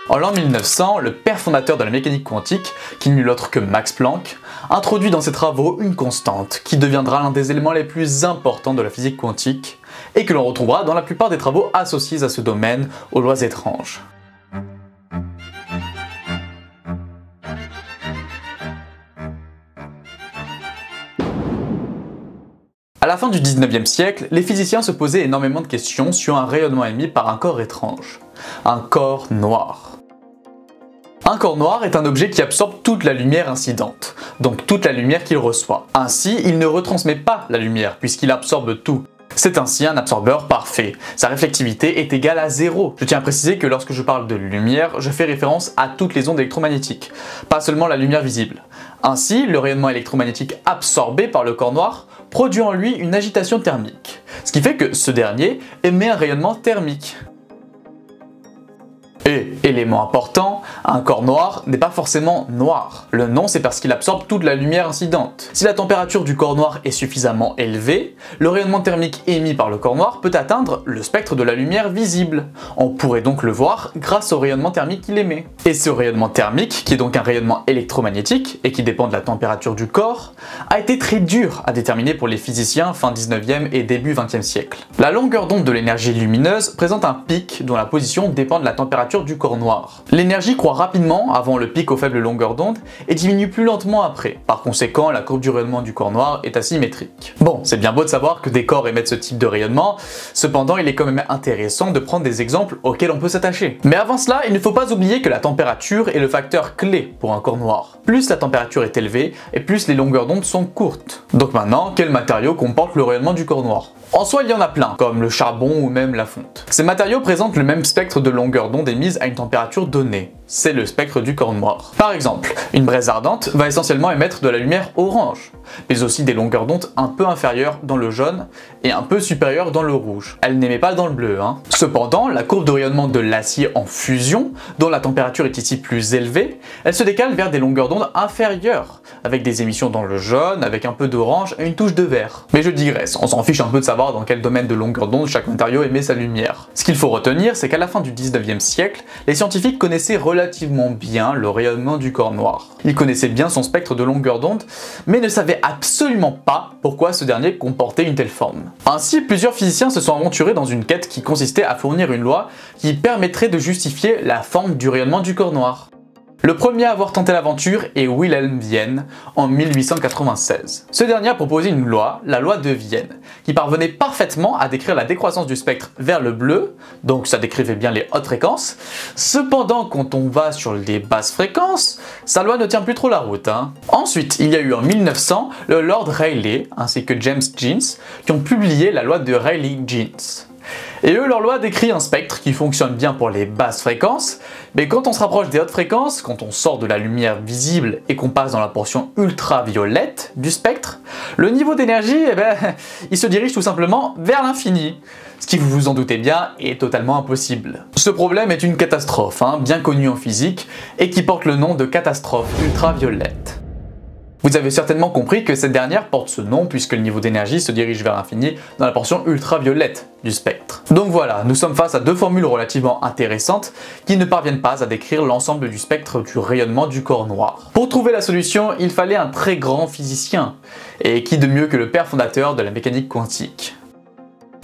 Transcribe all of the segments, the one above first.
En l'an 1900, le père fondateur de la mécanique quantique, qui n'est nul autre que Max Planck, introduit dans ses travaux une constante qui deviendra l'un des éléments les plus importants de la physique quantique et que l'on retrouvera dans la plupart des travaux associés à ce domaine aux lois étranges. À la fin du 19e siècle, les physiciens se posaient énormément de questions sur un rayonnement émis par un corps étrange, un corps noir. Un corps noir est un objet qui absorbe toute la lumière incidente, donc toute la lumière qu'il reçoit. Ainsi, il ne retransmet pas la lumière puisqu'il absorbe tout. C'est ainsi un absorbeur parfait. Sa réflectivité est égale à 0. Je tiens à préciser que lorsque je parle de lumière, je fais référence à toutes les ondes électromagnétiques, pas seulement la lumière visible. Ainsi, le rayonnement électromagnétique absorbé par le corps noir produit en lui une agitation thermique, ce qui fait que ce dernier émet un rayonnement thermique. Et, élément important, un corps noir n'est pas forcément noir. Le nom, c'est parce qu'il absorbe toute la lumière incidente. Si la température du corps noir est suffisamment élevée, le rayonnement thermique émis par le corps noir peut atteindre le spectre de la lumière visible. On pourrait donc le voir grâce au rayonnement thermique qu'il émet. Et ce rayonnement thermique, qui est donc un rayonnement électromagnétique et qui dépend de la température du corps, a été très dur à déterminer pour les physiciens fin 19e et début 20e siècle. La longueur d'onde de l'énergie lumineuse présente un pic dont la position dépend de la température du corps noir. L'énergie croît rapidement avant le pic aux faibles longueurs d'onde et diminue plus lentement après. Par conséquent, la courbe du rayonnement du corps noir est asymétrique. Bon, c'est bien beau de savoir que des corps émettent ce type de rayonnement, cependant il est quand même intéressant de prendre des exemples auxquels on peut s'attacher. Mais avant cela, il ne faut pas oublier que la température est le facteur clé pour un corps noir. Plus la température est élevée et plus les longueurs d'onde sont courtes. Donc maintenant, quel matériau comporte le rayonnement du corps noir ? En soi, il y en a plein, comme le charbon ou même la fonte. Ces matériaux présentent le même spectre de longueur d'onde émise à une température donnée. C'est le spectre du corps noir. Par exemple, une braise ardente va essentiellement émettre de la lumière orange, mais aussi des longueurs d'onde un peu inférieures dans le jaune et un peu supérieures dans le rouge. Elle n'émet pas dans le bleu, hein. Cependant, la courbe de rayonnement de l'acier en fusion, dont la température est ici plus élevée, elle se décale vers des longueurs d'onde inférieures, avec des émissions dans le jaune, avec un peu d'orange et une touche de vert. Mais je digresse, on s'en fiche un peu de savoir dans quel domaine de longueur d'onde chaque matériau émet sa lumière. Ce qu'il faut retenir, c'est qu'à la fin du 19e siècle, les scientifiques connaissaient relativement bien le rayonnement du corps noir. Ils connaissaient bien son spectre de longueur d'onde, mais ne savaient absolument pas pourquoi ce dernier comportait une telle forme. Ainsi, plusieurs physiciens se sont aventurés dans une quête qui consistait à fournir une loi qui permettrait de justifier la forme du rayonnement du corps noir. Le premier à avoir tenté l'aventure est Wilhelm Wien en 1896. Ce dernier a proposé une loi, la loi de Vienne, qui parvenait parfaitement à décrire la décroissance du spectre vers le bleu, donc ça décrivait bien les hautes fréquences. Cependant, quand on va sur les basses fréquences, sa loi ne tient plus trop la route, hein. Ensuite, il y a eu en 1900 le Lord Rayleigh ainsi que James Jeans qui ont publié la loi de Rayleigh-Jeans. Et eux, leur loi décrit un spectre qui fonctionne bien pour les basses fréquences, mais quand on se rapproche des hautes fréquences, quand on sort de la lumière visible et qu'on passe dans la portion ultraviolette du spectre, le niveau d'énergie, il se dirige tout simplement vers l'infini. Ce qui, vous vous en doutez bien, est totalement impossible. Ce problème est une catastrophe, bien connue en physique, et qui porte le nom de catastrophe ultraviolette. Vous avez certainement compris que cette dernière porte ce nom puisque le niveau d'énergie se dirige vers l'infini dans la portion ultraviolette du spectre. Donc voilà, nous sommes face à deux formules relativement intéressantes qui ne parviennent pas à décrire l'ensemble du spectre du rayonnement du corps noir. Pour trouver la solution, il fallait un très grand physicien, et qui de mieux que le père fondateur de la mécanique quantique ?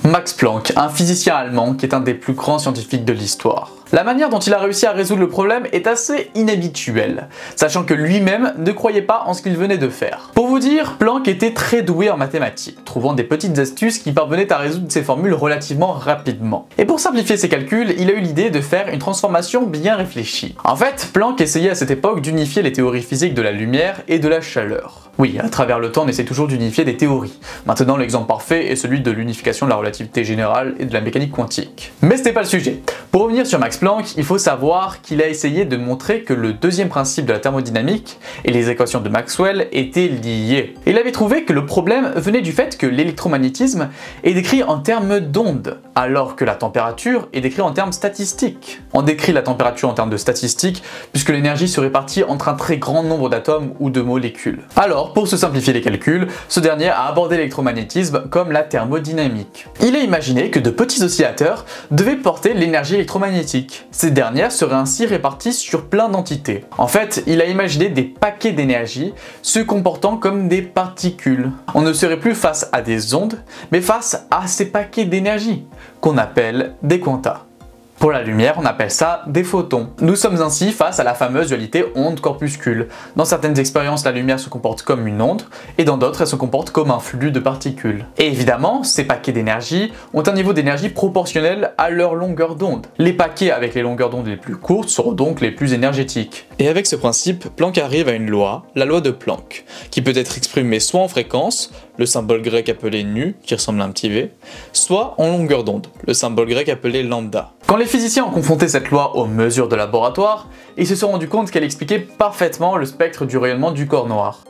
Max Planck, un physicien allemand qui est un des plus grands scientifiques de l'histoire. La manière dont il a réussi à résoudre le problème est assez inhabituelle, sachant que lui-même ne croyait pas en ce qu'il venait de faire. Pour vous dire, Planck était très doué en mathématiques, trouvant des petites astuces qui parvenaient à résoudre ses formules relativement rapidement. Et pour simplifier ses calculs, il a eu l'idée de faire une transformation bien réfléchie. En fait, Planck essayait à cette époque d'unifier les théories physiques de la lumière et de la chaleur. Oui, à travers le temps, on essaie toujours d'unifier des théories. Maintenant, l'exemple parfait est celui de l'unification de la relativité générale et de la mécanique quantique. Mais c'était pas le sujet. Pour revenir sur Max Planck, il faut savoir qu'il a essayé de montrer que le deuxième principe de la thermodynamique et les équations de Maxwell étaient liés. Il avait trouvé que le problème venait du fait que l'électromagnétisme est décrit en termes d'ondes, alors que la température est décrite en termes statistiques. On décrit la température en termes de statistiques puisque l'énergie se répartit entre un très grand nombre d'atomes ou de molécules. Alors, Alors, pour se simplifier les calculs, ce dernier a abordé l'électromagnétisme comme la thermodynamique. Il est imaginé que de petits oscillateurs devaient porter l'énergie électromagnétique. Ces dernières seraient ainsi réparties sur plein d'entités. En fait, il a imaginé des paquets d'énergie se comportant comme des particules. On ne serait plus face à des ondes, mais face à ces paquets d'énergie, qu'on appelle des quanta. Pour la lumière, on appelle ça des photons. Nous sommes ainsi face à la fameuse dualité onde-corpuscule. Dans certaines expériences, la lumière se comporte comme une onde, et dans d'autres, elle se comporte comme un flux de particules. Et évidemment, ces paquets d'énergie ont un niveau d'énergie proportionnel à leur longueur d'onde. Les paquets avec les longueurs d'onde les plus courtes seront donc les plus énergétiques. Et avec ce principe, Planck arrive à une loi, la loi de Planck, qui peut être exprimée soit en fréquence, le symbole grec appelé nu, qui ressemble à un petit v, soit en longueur d'onde, le symbole grec appelé lambda. Quand les physiciens ont confronté cette loi aux mesures de laboratoire, ils se sont rendus compte qu'elle expliquait parfaitement le spectre du rayonnement du corps noir.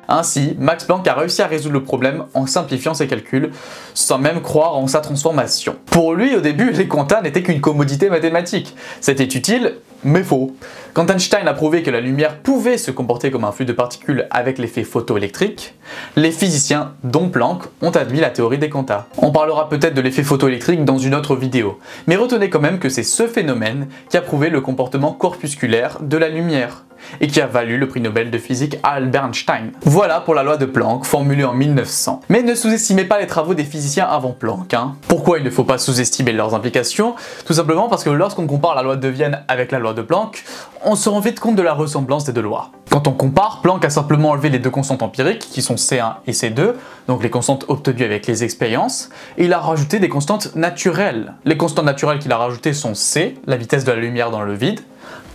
Ainsi, Max Planck a réussi à résoudre le problème en simplifiant ses calculs, sans même croire en sa transformation. Pour lui, au début, les quantas n'étaient qu'une commodité mathématique. C'était utile, mais faux. Quand Einstein a prouvé que la lumière pouvait se comporter comme un flux de particules avec l'effet photoélectrique, les physiciens, dont Planck, ont admis la théorie des quantas. On parlera peut-être de l'effet photoélectrique dans une autre vidéo, mais retenez quand même que c'est ce phénomène qui a prouvé le comportement corpusculaire de la lumière, et qui a valu le prix Nobel de physique à Albert Einstein. Voilà pour la loi de Planck, formulée en 1900. Mais ne sous-estimez pas les travaux des physiciens avant Planck. Pourquoi il ne faut pas sous-estimer leurs implications? Tout simplement parce que lorsqu'on compare la loi de Vienne avec la loi de Planck, on se rend vite compte de la ressemblance des deux lois. Quand on compare, Planck a simplement enlevé les deux constantes empiriques, qui sont C1 et C2, donc les constantes obtenues avec les expériences, et il a rajouté des constantes naturelles. Les constantes naturelles qu'il a rajoutées sont C, la vitesse de la lumière dans le vide,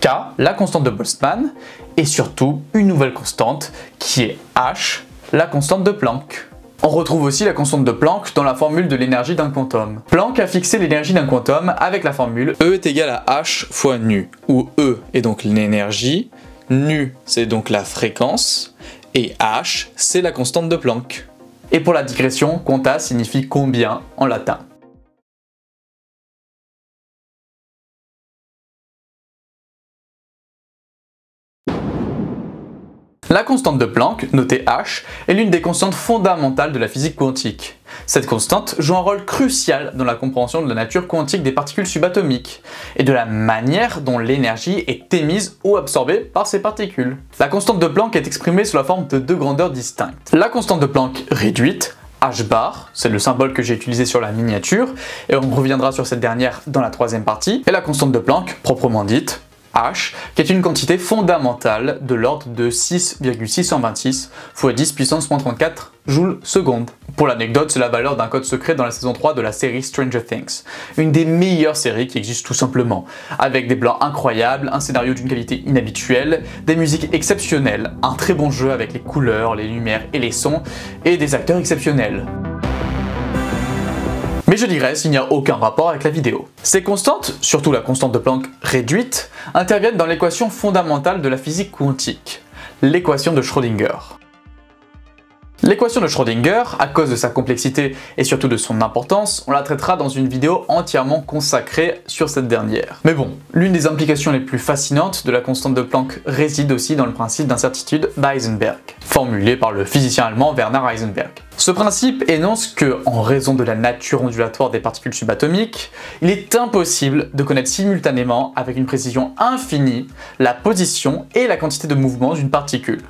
K, la constante de Boltzmann, et surtout une nouvelle constante qui est H, la constante de Planck. On retrouve aussi la constante de Planck dans la formule de l'énergie d'un quantum. Planck a fixé l'énergie d'un quantum avec la formule E est égal à H fois nu, où E est donc l'énergie, nu c'est donc la fréquence, et H c'est la constante de Planck. Et pour la digression, quanta signifie combien en latin. La constante de Planck, notée H, est l'une des constantes fondamentales de la physique quantique. Cette constante joue un rôle crucial dans la compréhension de la nature quantique des particules subatomiques et de la manière dont l'énergie est émise ou absorbée par ces particules. La constante de Planck est exprimée sous la forme de deux grandeurs distinctes. La constante de Planck réduite, H bar, c'est le symbole que j'ai utilisé sur la miniature, et on reviendra sur cette dernière dans la troisième partie, et la constante de Planck, proprement dite, H, qui est une quantité fondamentale de l'ordre de 6,626 x 10 puissance moins 34 joules seconde. Pour l'anecdote, c'est la valeur d'un code secret dans la saison 3 de la série Stranger Things, une des meilleures séries qui existent tout simplement, avec des plans incroyables, un scénario d'une qualité inhabituelle, des musiques exceptionnelles, un très bon jeu avec les couleurs, les lumières et les sons, et des acteurs exceptionnels. Mais je digresse, il n'y a aucun rapport avec la vidéo. Ces constantes, surtout la constante de Planck réduite, interviennent dans l'équation fondamentale de la physique quantique, l'équation de Schrödinger. L'équation de Schrödinger, à cause de sa complexité et surtout de son importance, on la traitera dans une vidéo entièrement consacrée sur cette dernière. Mais bon, l'une des implications les plus fascinantes de la constante de Planck réside aussi dans le principe d'incertitude d'Heisenberg, formulé par le physicien allemand Werner Heisenberg. Ce principe énonce que, en raison de la nature ondulatoire des particules subatomiques, il est impossible de connaître simultanément, avec une précision infinie, la position et la quantité de mouvement d'une particule.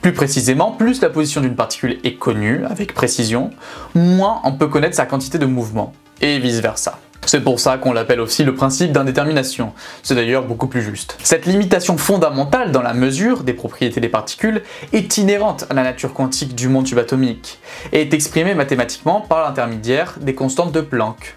Plus précisément, plus la position d'une particule est connue avec précision, moins on peut connaître sa quantité de mouvement, et vice versa. C'est pour ça qu'on l'appelle aussi le principe d'indétermination, c'est d'ailleurs beaucoup plus juste. Cette limitation fondamentale dans la mesure des propriétés des particules est inhérente à la nature quantique du monde subatomique, et est exprimée mathématiquement par l'intermédiaire des constantes de Planck.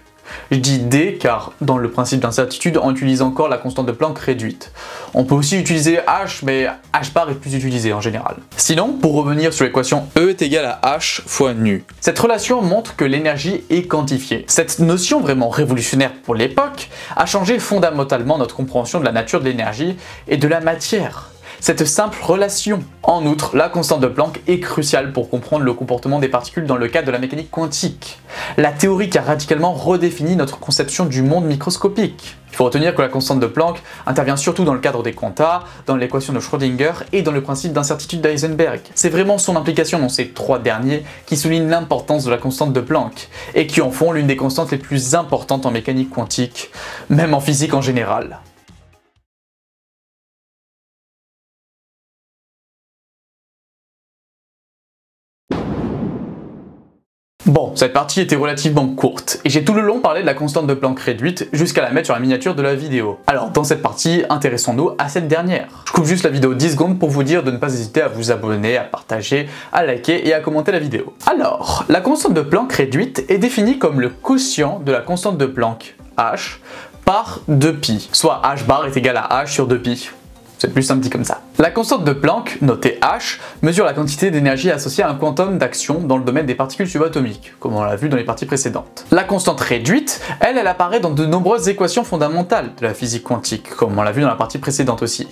Je dis D car dans le principe d'incertitude on utilise encore la constante de Planck réduite. On peut aussi utiliser H, mais H bar est plus utilisé en général. Sinon, pour revenir sur l'équation E est égal à H fois nu. Cette relation montre que l'énergie est quantifiée. Cette notion vraiment révolutionnaire pour l'époque a changé fondamentalement notre compréhension de la nature de l'énergie et de la matière. cette simple relation. En outre, la constante de Planck est cruciale pour comprendre le comportement des particules dans le cadre de la mécanique quantique, la théorie qui a radicalement redéfini notre conception du monde microscopique. Il faut retenir que la constante de Planck intervient surtout dans le cadre des quanta, dans l'équation de Schrödinger et dans le principe d'incertitude d'Heisenberg. C'est vraiment son implication dans ces trois derniers qui souligne l'importance de la constante de Planck et qui en font l'une des constantes les plus importantes en mécanique quantique, même en physique en général. Bon, cette partie était relativement courte, et j'ai tout le long parlé de la constante de Planck réduite jusqu'à la mettre sur la miniature de la vidéo. Alors dans cette partie, intéressons-nous à cette dernière. Je coupe juste la vidéo 10 secondes pour vous dire de ne pas hésiter à vous abonner, à partager, à liker et à commenter la vidéo. Alors, la constante de Planck réduite est définie comme le quotient de la constante de Planck, h, par 2π, soit h bar est égal à h sur 2π. C'est plus simple dit comme ça. La constante de Planck, notée h, mesure la quantité d'énergie associée à un quantum d'action dans le domaine des particules subatomiques, comme on l'a vu dans les parties précédentes. La constante réduite, elle apparaît dans de nombreuses équations fondamentales de la physique quantique, comme on l'a vu dans la partie précédente aussi.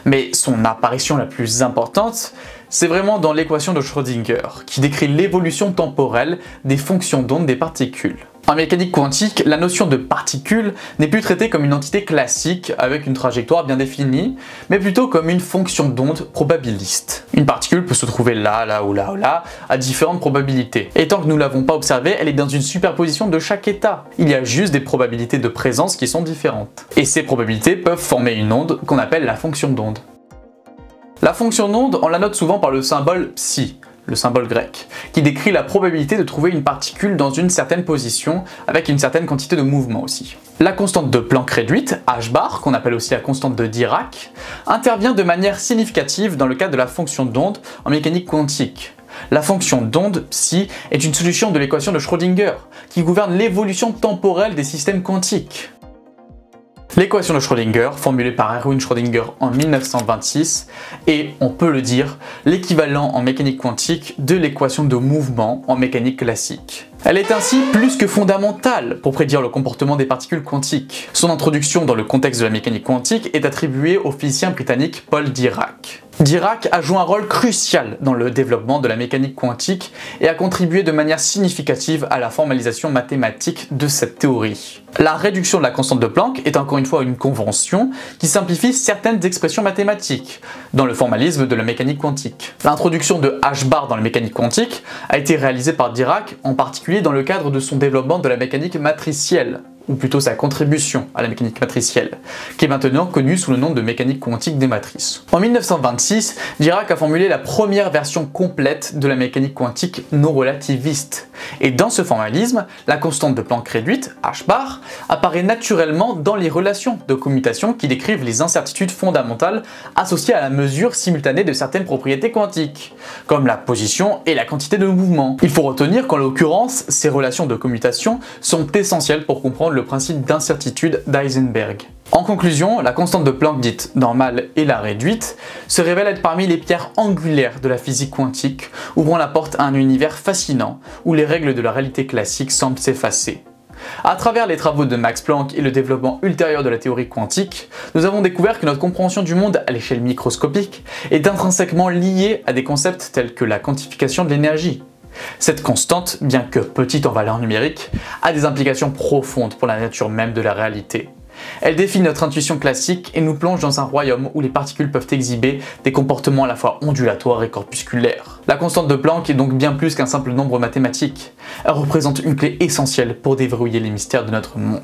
Mais son apparition la plus importante, c'est vraiment dans l'équation de Schrödinger, qui décrit l'évolution temporelle des fonctions d'onde des particules. En mécanique quantique, la notion de particule n'est plus traitée comme une entité classique avec une trajectoire bien définie, mais plutôt comme une fonction d'onde probabiliste. Une particule peut se trouver là, là ou là ou là, à différentes probabilités. Et tant que nous ne l'avons pas observée, elle est dans une superposition de chaque état. Il y a juste des probabilités de présence qui sont différentes. Et ces probabilités peuvent former une onde qu'on appelle la fonction d'onde. La fonction d'onde, on la note souvent par le symbole psi, le symbole grec, qui décrit la probabilité de trouver une particule dans une certaine position, avec une certaine quantité de mouvement aussi. La constante de Planck réduite, h bar, qu'on appelle aussi la constante de Dirac, intervient de manière significative dans le cadre de la fonction d'onde en mécanique quantique. La fonction d'onde, psi, est une solution de l'équation de Schrödinger, qui gouverne l'évolution temporelle des systèmes quantiques. L'équation de Schrödinger, formulée par Erwin Schrödinger en 1926, est, on peut le dire, l'équivalent en mécanique quantique de l'équation de mouvement en mécanique classique. Elle est ainsi plus que fondamentale pour prédire le comportement des particules quantiques. Son introduction dans le contexte de la mécanique quantique est attribuée au physicien britannique Paul Dirac. Dirac a joué un rôle crucial dans le développement de la mécanique quantique et a contribué de manière significative à la formalisation mathématique de cette théorie. La réduction de la constante de Planck est encore une fois une convention qui simplifie certaines expressions mathématiques dans le formalisme de la mécanique quantique. L'introduction de h bar dans la mécanique quantique a été réalisée par Dirac, en particulier dans le cadre de son développement de la mécanique matricielle, ou plutôt sa contribution à la mécanique matricielle, qui est maintenant connue sous le nom de mécanique quantique des matrices. En 1926, Dirac a formulé la première version complète de la mécanique quantique non relativiste, et dans ce formalisme, la constante de Planck réduite, h bar, apparaît naturellement dans les relations de commutation qui décrivent les incertitudes fondamentales associées à la mesure simultanée de certaines propriétés quantiques, comme la position et la quantité de mouvement. Il faut retenir qu'en l'occurrence, ces relations de commutation sont essentielles pour comprendre le principe d'incertitude d'Heisenberg. En conclusion, la constante de Planck dite normale et la réduite se révèle être parmi les pierres angulaires de la physique quantique, ouvrant la porte à un univers fascinant où les règles de la réalité classique semblent s'effacer. À travers les travaux de Max Planck et le développement ultérieur de la théorie quantique, nous avons découvert que notre compréhension du monde à l'échelle microscopique est intrinsèquement liée à des concepts tels que la quantification de l'énergie. Cette constante, bien que petite en valeur numérique, a des implications profondes pour la nature même de la réalité. Elle défie notre intuition classique et nous plonge dans un royaume où les particules peuvent exhiber des comportements à la fois ondulatoires et corpusculaires. La constante de Planck est donc bien plus qu'un simple nombre mathématique. Elle représente une clé essentielle pour déverrouiller les mystères de notre monde.